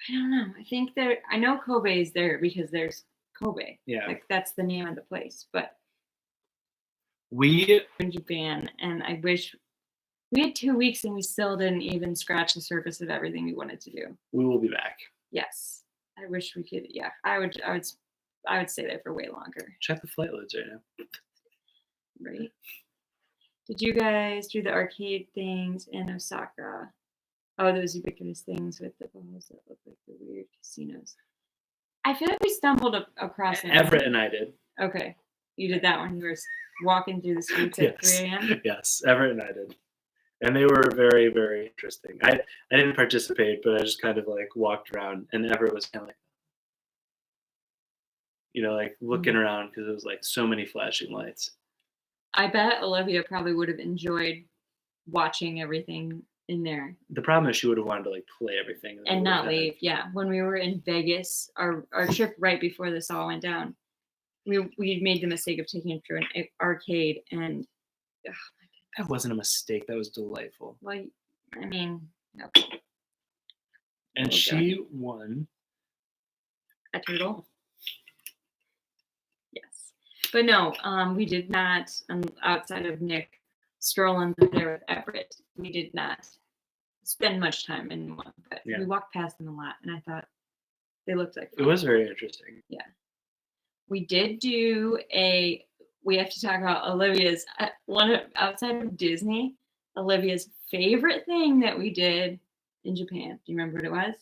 I don't know. I think I know Kobe is there because there's Kobe. Yeah. Like that's the name of the place. But We in Japan, and I wish we had 2 weeks and we still didn't even scratch the surface of everything we wanted to do. we will be back. Yes. I wish we could. Yeah. I would stay there for way longer. Check the flight loads right now. Right. Did you guys do the arcade things in Osaka? Oh, those ubiquitous things with the balls that look like the weird casinos. I feel like we stumbled across them. Everett and I did. Okay. You did that when you were walking through the streets at 3 Yes. a.m.? Yes. Everett and I did. And they were very, very interesting. I didn't participate, but I just kind of like walked around, and Everett was kind of like, like looking Mhm. around because it was like so many flashing lights. I bet Olivia probably would have enjoyed watching everything in there The problem is she would have wanted to like play everything, and we and would have not leave. Yeah. When we were in Vegas, our trip right before this all went down, we made the mistake of taking it through an arcade and ugh, that wasn't a mistake. That was delightful. well, I mean, no, And we'll she won. a turtle. Yes. But no, we did not, outside of Nick strolling through there with Everett, we did not spend much time in one, but Yeah. we walked past them a lot, and I thought they looked like It fun. was very interesting. Yeah. We did we have to talk about Olivia's, outside of Disney, Olivia's favorite thing that we did in Japan. Do you remember what it was?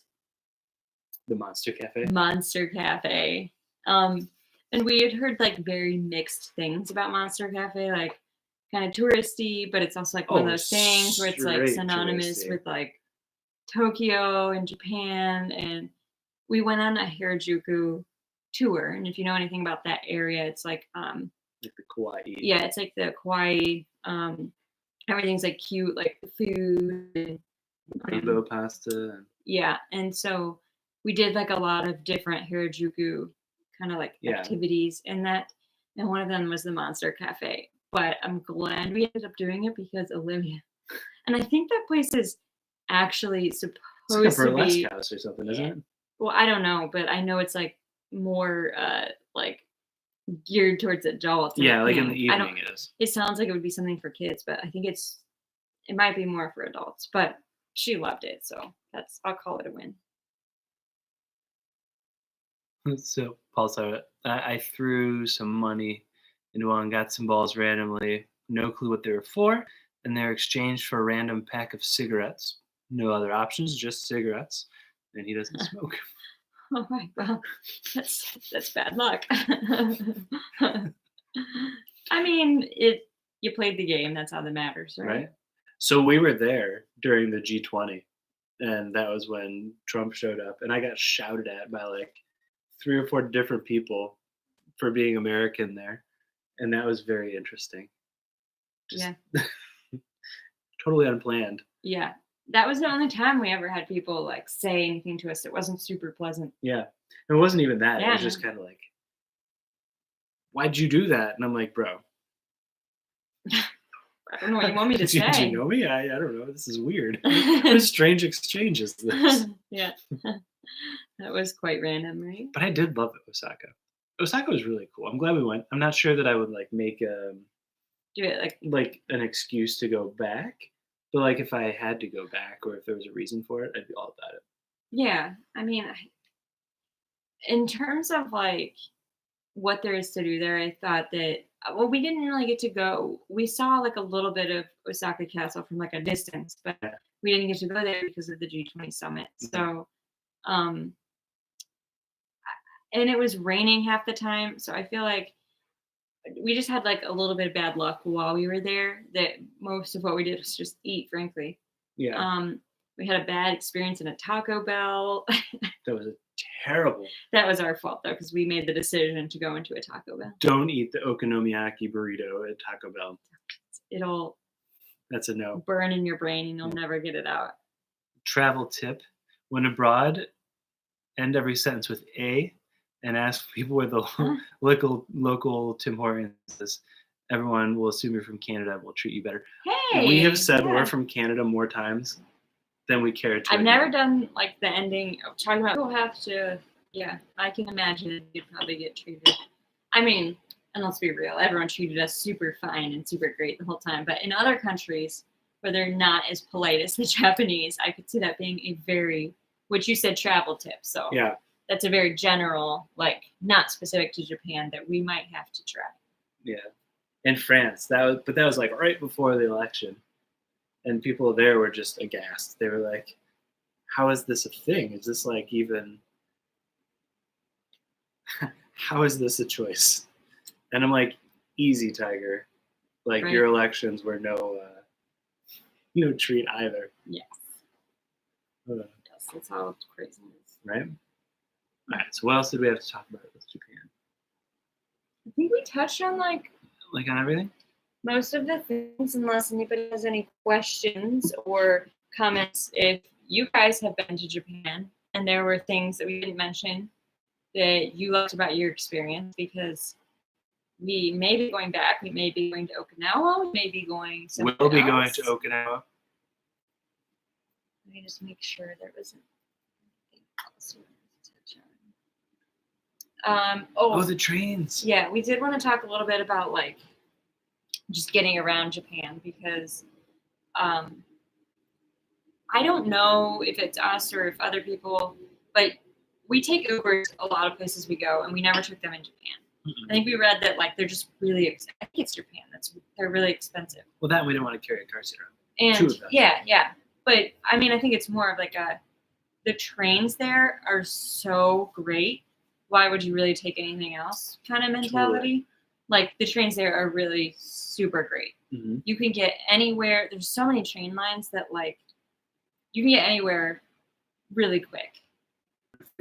The Monster Cafe. Monster Cafe. Um, And we had heard like very mixed things about Monster Cafe, like kind of touristy, but it's also like one of Oh, those things where it's like straight synonymous touristy. with like Tokyo and Japan. And we went on a Harajuku tour. And if you know anything about that area, it's like Like the Kauai. yeah, it's like the Kauai. Everything's like cute, like the food and Rainbow pasta. And, yeah. And so we did like a lot of different Harajuku kind of like Yeah. activities in that. And one of them was the Monster Cafe. But I'm glad we ended up doing it because Olivia. And I think that place is actually it's like a supposed to burlesque be. house or something, isn't it? Well, I don't know, but I know it's like more like geared towards adults. and Yeah, I like in the think- I don't- evening it is. It sounds like it would be something for kids, but I think it might be more for adults. But she loved it, so I'll call it a win. So, Paul, so I threw some money into one, got some balls randomly, no clue what they were for, and they're exchanged for a random pack of cigarettes. No other options, just cigarettes. And he doesn't smoke. All right, well, that's bad luck. I mean, you played the game. That's all that matters, right? Right? So we were there during the G20, and that was when Trump showed up, and I got shouted at by like 3 or 4 different people for being American there, and that was very interesting. Just Yeah, totally unplanned. yeah. That was the only time we ever had people like say anything to us that wasn't super pleasant. Yeah. It wasn't even that. It Yeah, was just kind of like, why'd you do that? And I'm like, bro, I don't know what you want me to do say. you know me? I don't know. This is weird. What a strange exchange is this? Yeah, that was quite random, right? But I did love Osaka. Osaka was really cool. I'm glad we went. I'm not sure that I would like make Do it like an excuse to go back, but like if I had to go back or if there was a reason for it, I'd be all about it. yeah. I mean, in terms of like what there is to do there, I thought that well, we didn't really get to go. We saw like a little bit of Osaka Castle from like a distance, but Yeah. we didn't get to go there because of the G20 summit. Mhm. So, um, and it was raining half the time, so I feel like we just had like a little bit of bad luck while we were there. That most of what we did was just eat, frankly. Yeah, We had a bad experience in a Taco Bell. that was a terrible. That was our fault though, because we made the decision to go into a Taco Bell. Don't eat the okonomiyaki burrito at Taco Bell. It'll That's a no. burn in your brain and you'll Yeah. never get it out. Travel tip: when abroad, end every sentence with a, and ask people where the local Tim Hortons is. Everyone will assume you're from Canada and will treat you better. Hey, We have said yeah. we're from Canada more times than we care to. I've admit. never done like the ending of talking about people have to. Yeah, I can imagine you'd probably get treated. I mean, and let's be real, everyone treated us super fine and super great the whole time. But in other countries where they're not as polite as the Japanese, I could see that being a very, which you said travel tip. So Yeah, that's a very general, like not specific to Japan that we might have to try. yeah. In France, that was like right before the election, and people there were just aghast. They were like, "How is this a thing? Is this like even? How is this a choice?" And I'm like, "Easy, Tiger. Like Right. your elections were no treat either, Yes, uh, that's how crazy it is. right?" All right. So what else did we have to talk about with Japan? I think we touched on like Like on everything? most of the things, unless anybody has any questions or comments. If you guys have been to Japan and there were things that we didn't mention that you loved about your experience, because we may be going back, we may be going to Okinawa, we may be going somewhere We'll be going else. to Okinawa. Let me just make sure there wasn't anything else we wanted to touch on. Oh, the trains. Yeah, we did want to talk a little bit about like just getting around Japan because I don't know if it's us or if other people, but we take Ubers a lot of places we go, and we never took them in Japan. I think we read that like they're just really. I think it's Japan. They're really expensive. Well, that we didn't want to carry a car seat around. And 2 of them. yeah. But I mean, I think it's more of like the trains there are so great why would you really take anything else kind of mentality. Like the trains there are really super great. Mhm. You can get anywhere. There's so many train lines that like you can get anywhere really quick.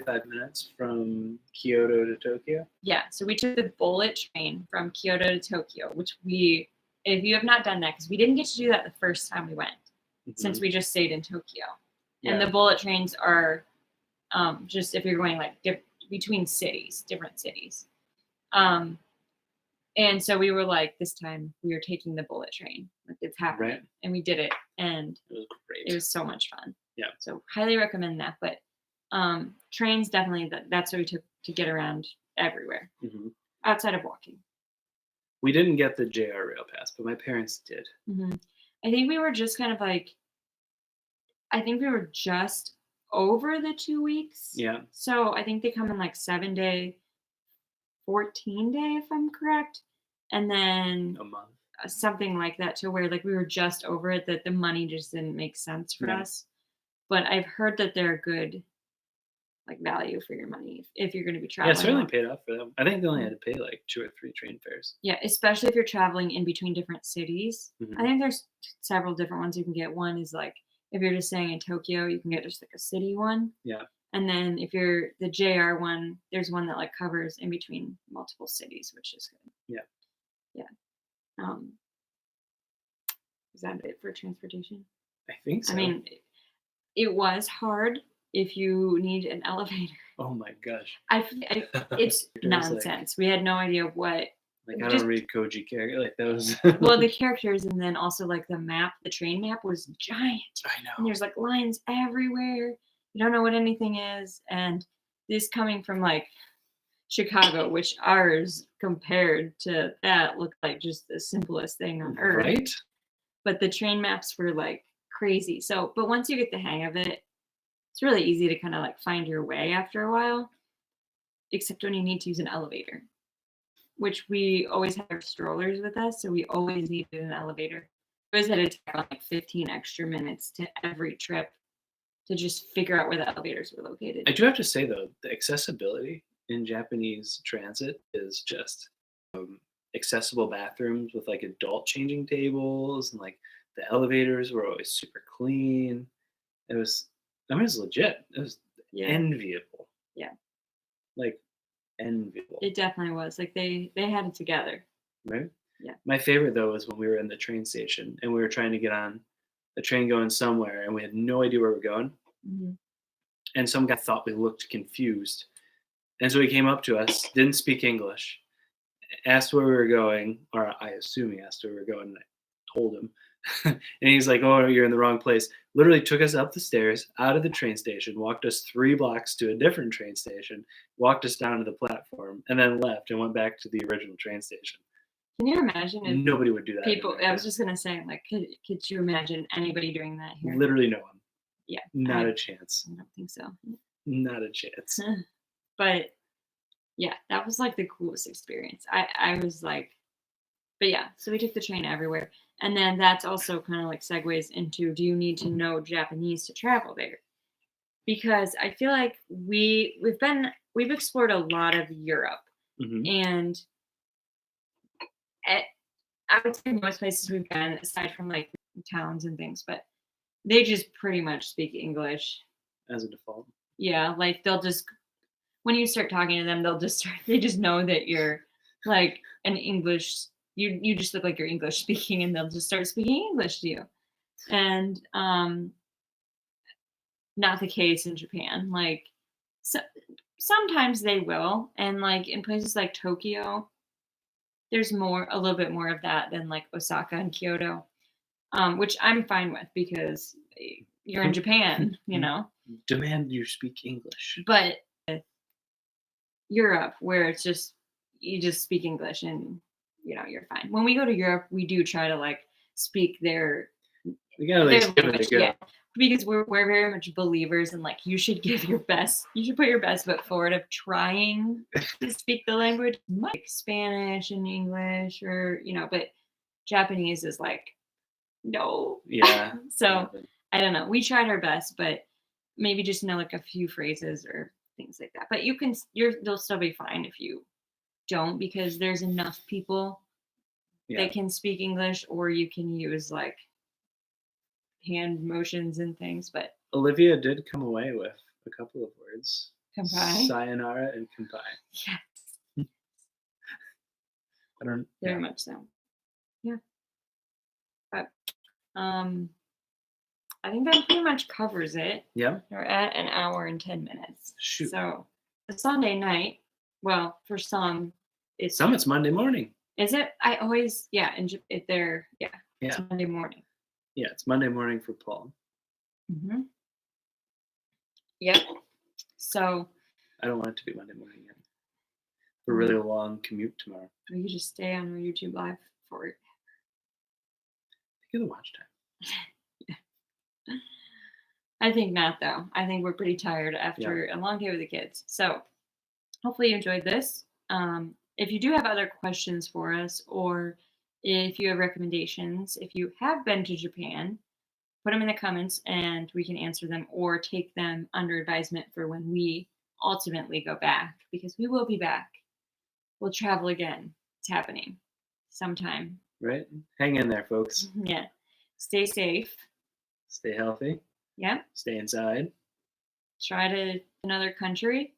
5 minutes from Kyoto to Tokyo. Yeah, so we took the bullet train from Kyoto to Tokyo, which if you have not done that, because we didn't get to do that the first time we went, since we just stayed in Tokyo. And the bullet trains are just if you're going like between cities, different cities. And so we were like, this time we are taking the bullet train. Like it's happening. Right. And we did it. And It was great. it was so much fun. Yeah. So highly recommend that. But trains definitely that's what we took to get around everywhere outside of walking. We didn't get the JR Rail Pass, but my parents did. I think we were just kind of like, I think we were just over the 2 weeks. Yeah. So I think they come in like 7-day, 14-day, if I'm correct. And then a month. Something like that, to where like we were just over it, that the money just didn't make sense for us. But I've heard that they're good like value for your money if you're going to be traveling. Yeah, it certainly paid off for them. I think they only had to pay like 2 or 3 train fares. Yeah, especially if you're traveling in between different cities. I think there's several different ones you can get. One is like if you're just staying in Tokyo, you can get just like a city one. Yeah. And then if you're the JR one, there's one that like covers in between multiple cities, which is good. Yeah. Yeah. Is that it for transportation? I think so. I mean, it was hard if you need an elevator. Oh my gosh. It's nonsense. We had no idea what. Like I don't read Koji character. Like that was. Well, the characters, and then also like the map, the train map was giant. I know. And there's like lines everywhere. You don't know what anything is, and this coming from like Chicago, which ours compared to that looked like just the simplest thing on earth. Right. But the train maps were like crazy. So, but once you get the hang of it, it's really easy to kind of like find your way after a while, except when you need to use an elevator, which we always had our strollers with us. So we always needed an elevator. We always had to take like 15 extra minutes to every trip to just figure out where the elevators were located. I do have to say though, the accessibility in Japanese transit is just accessible bathrooms with like adult changing tables, and like the elevators were always super clean. It was legit. It was enviable. Yeah. Like enviable. It definitely was. Like they had it together. Right? Yeah. My favorite though was when we were in the train station and we were trying to get on a train going somewhere and we had no idea where we were going. And some guy thought we looked confused. And so he came up to us, didn't speak English, asked where we were going, or I assume he asked where we were going, and I told him. And he's like, "Oh, you're in the wrong place." Literally took us up the stairs, out of the train station, walked us 3 blocks to a different train station, walked us down to the platform, and then left and went back to the original train station. Can you imagine if nobody would do that? People, I was just gonna say, like, could you imagine anybody doing that here? Literally no one. Yeah. Not a chance. I don't think so. Not a chance. But yeah, that was like the coolest experience. I was like, but yeah, so we took the train everywhere. And then that's also kind of like segues into, do you need to know Japanese to travel there? Because I feel like we've explored a lot of Europe, and I would say most places we've been, aside from like towns and things, but they just pretty much speak English as a default. Yeah, like they'll just, when you start talking to them, they just know that you're like an English. You just look like you're English speaking, and they'll just start speaking English to you. And not the case in Japan. Like sometimes they will, and like in places like Tokyo, there's a little bit more of that than like Osaka and Kyoto, which I'm fine with because you're in Japan, you know. Demand you speak English. But Europe, where it's just you just speak English and you're fine. When we go to Europe, we do try to like speak their. We gotta like give it a go. Yeah, because we're very much believers in like you should give your best. You should put your best foot forward of trying to speak the language, like Spanish and English, or but Japanese is like no. Yeah. So I don't know. We tried our best, but maybe just know like a few phrases or things like that. But they'll still be fine if you don't, because there's enough people that can speak English, or you can use like hand motions and things. But Olivia did come away with a couple of words. Kampai. Sayonara and kampai. Yes. I don't. Very much so. Yeah. But I think that pretty much covers it. Yeah. We're at an hour and 10 minutes. Shoot. So the Sunday night, well, for some, it's Monday morning. Is it? I always, it's Monday morning. Yeah, it's Monday morning for Paul. Mm-hmm. Yep. So. I don't want it to be Monday morning yet. A really long commute tomorrow. Or you just stay on our YouTube live for it. Think of the watch time. Yeah. I think not, though. I think we're pretty tired after a long day with the kids. So hopefully you enjoyed this. If you do have other questions for us, or if you have recommendations, if you have been to Japan, put them in the comments and we can answer them, or take them under advisement for when we ultimately go back, because we will be back. We'll travel again. It's happening sometime. Right? Hang in there, folks. Yeah. Stay safe. Stay healthy. Yeah. Stay inside. Try to another country.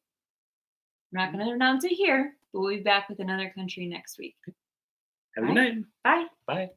I'm not going to announce it here, but we'll be back with another country next week. Have a good night. Bye. Bye.